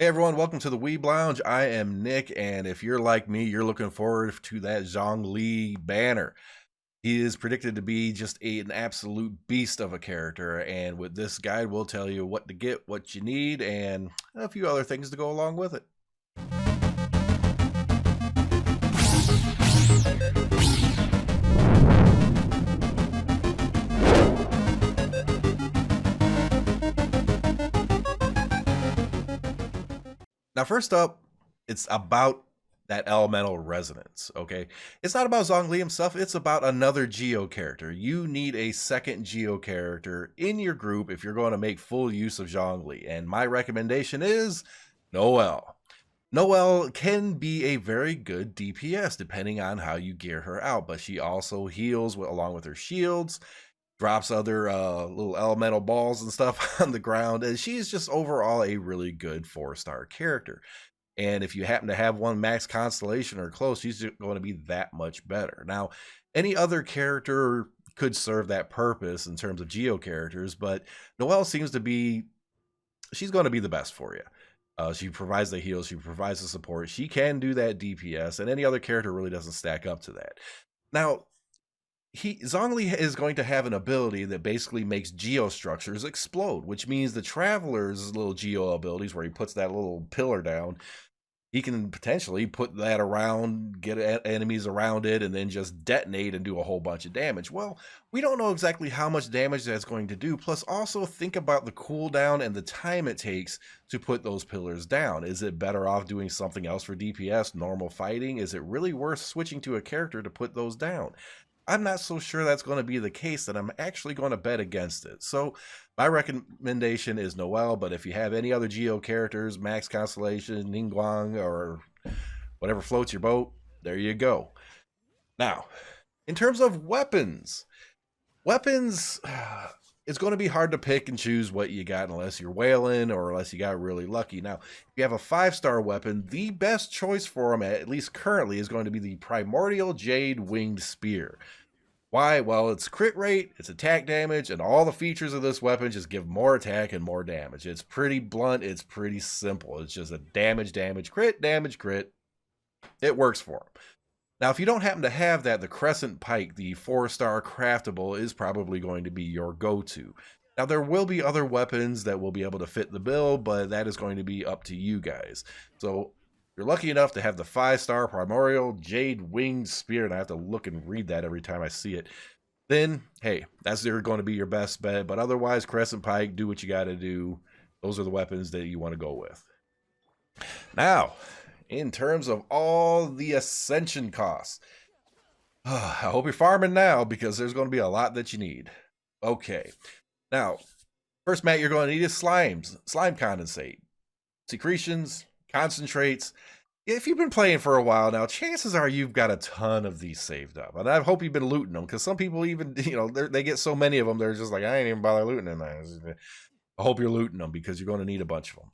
Hey everyone, welcome to the Weeb Lounge. I am Nick, and if you're like me, you're looking forward to that Zhongli banner. He is predicted to be just an absolute beast of a character, and with this guide, we'll tell you what to get, what you need, and a few other things to go along with it. Now, first up, it's about that elemental resonance, okay? It's not about Zhongli himself, it's about another Geo character. You need a second Geo character in your group if you're going to make full use of Zhongli, and my recommendation is Noelle. Noelle can be a very good DPS depending on how you gear her out, but she also heals along with her shields, drops other little elemental balls and stuff on the ground, and she's just overall a really good 4-star character. And if you happen to have one max constellation or close, she's going to be that much better. Now, any other character could serve that purpose in terms of geo characters, but Noelle seems to be, she's going to be the best for you. She provides the heals, she provides the support, she can do that DPS, and any other character really doesn't stack up to that. Now, Zhongli is going to have an ability that basically makes geostructures explode, which means the Traveler's little geo abilities, where he puts that little pillar down, he can potentially put that around, get enemies around it, and then just detonate and do a whole bunch of damage. Well, we don't know exactly how much damage that's going to do. Plus, also think about the cooldown and the time it takes to put those pillars down. Is it better off doing something else for DPS, normal fighting? Is it really worth switching to a character to put those down? I'm not so sure that's going to be the case, that I'm actually going to bet against it. So my recommendation is Noelle, but if you have any other Geo characters, Max Constellation, Ningguang, or whatever floats your boat, there you go. Now, in terms of weapons, it's going to be hard to pick and choose what you got unless you're whaling or unless you got really lucky. Now, if you have a 5-star weapon, the best choice for them, at least currently, is going to be the Primordial Jade Winged Spear. Why? Well, it's crit rate, it's attack damage, and all the features of this weapon just give more attack and more damage. It's pretty blunt, it's pretty simple. It's just a damage, crit, damage, crit. It works for them. Now, if you don't happen to have that, the Crescent Pike, the 4-star craftable, is probably going to be your go-to. Now, there will be other weapons that will be able to fit the bill, but that is going to be up to you guys. So, if you're lucky enough to have the 5-star Primordial Jade Winged Spear, and I have to look and read that every time I see it, then, hey, that's going to be your best bet. But otherwise, Crescent Pike, do what you got to do. Those are the weapons that you want to go with. Now, in terms of all the Ascension costs, I hope you're farming now, because there's going to be a lot that you need. Okay. Now, first mat you're going to need is slime condensate, secretions, concentrates. If you've been playing for a while now, chances are you've got a ton of these saved up. And I hope you've been looting them, because some people even, they get so many of them, they're just like, I ain't even bother looting them. I hope you're looting them, because you're going to need a bunch of them.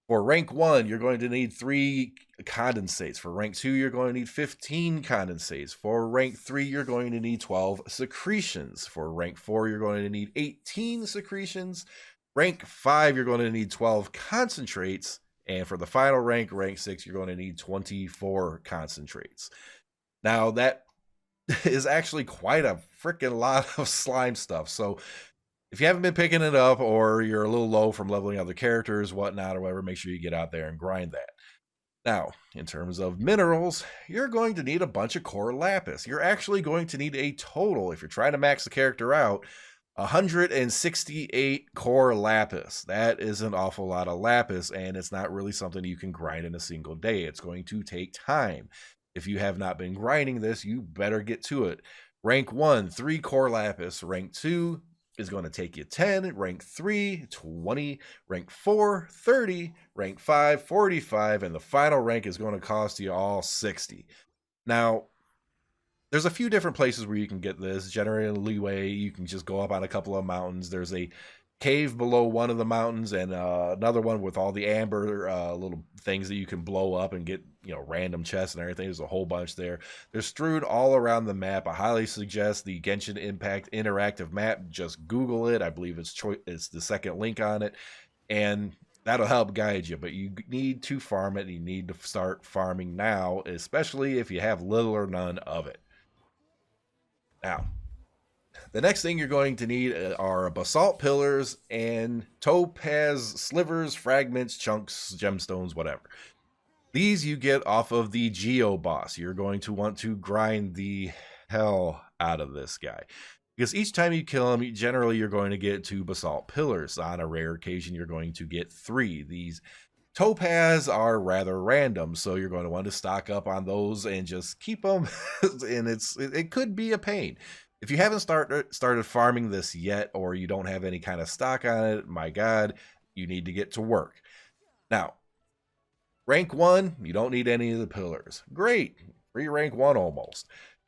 For rank 1, you're going to need 3 condensates. For rank 2, you're going to need 15 condensates. For rank 3, you're going to need 12 secretions. For rank 4, you're going to need 18 secretions. Rank 5, you're going to need 12 concentrates. And for the final rank, rank 6, you're going to need 24 concentrates. Now, that is actually quite a freaking lot of slime stuff. So if you haven't been picking it up, or you're a little low from leveling other characters, whatnot, or whatever, make sure you get out there and grind that. Now, in terms of minerals, you're going to need a bunch of core lapis. You're actually going to need a total, if you're trying to max the character out, 168 core lapis. That is an awful lot of lapis, and it's not really something you can grind in a single day. It's going to take time. If you have not been grinding this, you better get to it. Rank 1, 3 core lapis. Rank 2 is going to take you 10, rank 3, 20, rank 4, 30, rank 5, 45, and the final rank is going to cost you all 60. Now, there's a few different places where you can get this. Generally, leeway, you can just go up on a couple of mountains. There's a cave below one of the mountains, and another one with all the amber little things that you can blow up and get, random chests and everything. There's a whole bunch there. They're strewn all around the map. I highly suggest the Genshin Impact interactive map. Just Google it. I believe it's the second link on it. And that'll help guide you, but you need to farm it. You need to start farming now, especially if you have little or none of it. Now, the next thing you're going to need are basalt pillars and topaz slivers, fragments, chunks, gemstones, whatever. These you get off of the Geo boss. You're going to want to grind the hell out of this guy, because each time you kill him, generally you're going to get 2 basalt pillars. On a rare occasion, you're going to get 3. These topaz are rather random, so you're going to want to stock up on those and just keep them. And it could be a pain if you haven't started farming this yet, or you don't have any kind of stock on it. My God, you need to get to work now. Rank 1, you don't need any of the pillars. Great, free rank 1 almost.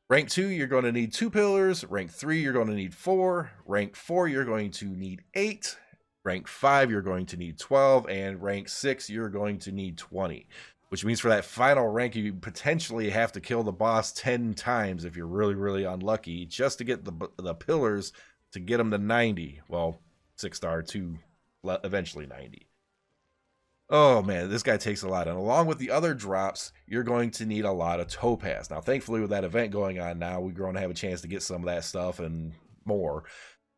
Rank 2, you're going to need 2 pillars. Rank 3, you're going to need 4. Rank 4, you're going to need 8. Rank 5, you're going to need 12. And rank 6, you're going to need 20. Which means for that final rank, you potentially have to kill the boss 10 times if you're really, really unlucky, just to get the pillars to get them to 90. Well, 6-star to eventually 90. Oh man, this guy takes a lot. And along with the other drops, you're going to need a lot of topaz. Now, thankfully, with that event going on now, we're going to have a chance to get some of that stuff and more.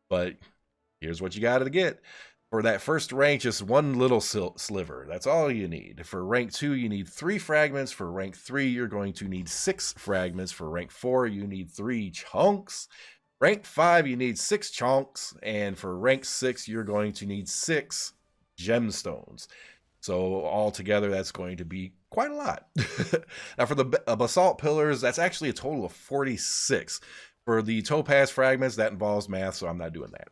But here's what you got to get. For that first rank, just 1 little sliver. That's all you need. For rank 2, you need 3 fragments. For rank 3, you're going to need 6 fragments. For rank 4, you need 3 chunks. Rank 5, you need 6 chunks. And for rank 6, you're going to need 6 gemstones. So altogether, that's going to be quite a lot. Now, for the basalt pillars, that's actually a total of 46. For the topaz fragments, that involves math, so I'm not doing that.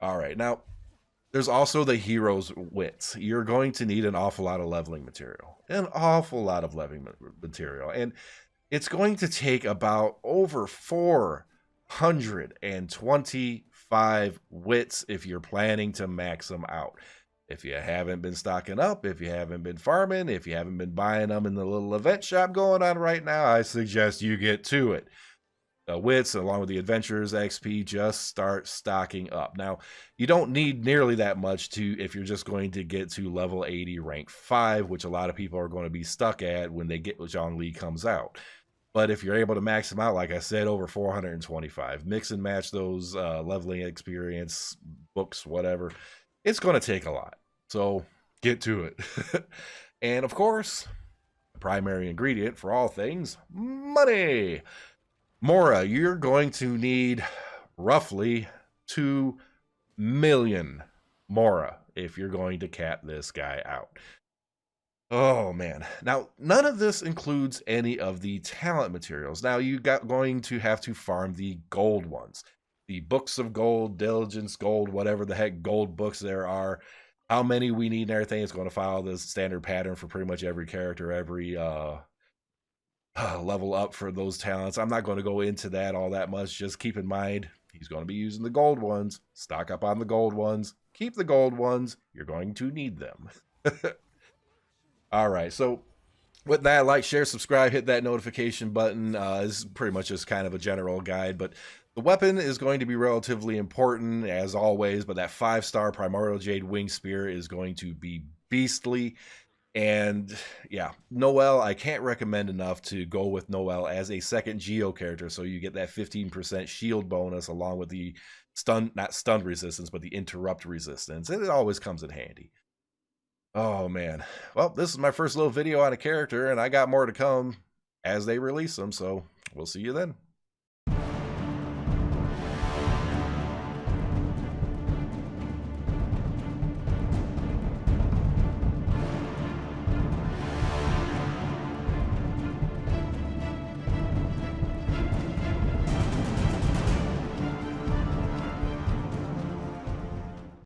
All right, now, there's also the hero's wits. You're going to need an awful lot of leveling material. An awful lot of leveling material. And it's going to take about over 425 wits if you're planning to max them out. If you haven't been stocking up, if you haven't been farming, if you haven't been buying them in the little event shop going on right now, I suggest you get to it. Wits, along with the adventures XP, just start stocking up. Now, you don't need nearly that much if you're just going to get to level 80 rank 5, which a lot of people are going to be stuck at when they get Zhongli comes out. But if you're able to max them out, like I said, over 425, mix and match those leveling experience books, whatever, it's going to take a lot. So get to it. And of course, the primary ingredient for all things, money. Mora, you're going to need roughly 2 million Mora if you're going to cap this guy out. Oh man. Now, none of this includes any of the talent materials. Now, going to have to farm the gold ones. The books of gold, diligence gold, whatever the heck gold books there are. How many we need and everything is going to follow the standard pattern for pretty much every character, every level up for those talents. I'm not going to go into that all that much. Just keep in mind, he's going to be using the gold ones. Stock up on the gold ones. Keep the gold ones. You're going to need them. All right, so with that, like, share, subscribe, hit that notification button. This is pretty much just kind of a general guide, but the weapon is going to be relatively important, as always, but that 5-star Primordial Jade Wing Spear is going to be beastly. And yeah, Noelle, I can't recommend enough to go with Noelle as a second Geo character, so you get that 15% shield bonus along with the not stunned resistance, but the interrupt resistance, and it always comes in handy. Oh man, well, this is my first little video on a character, and I got more to come as they release them, so we'll see you then.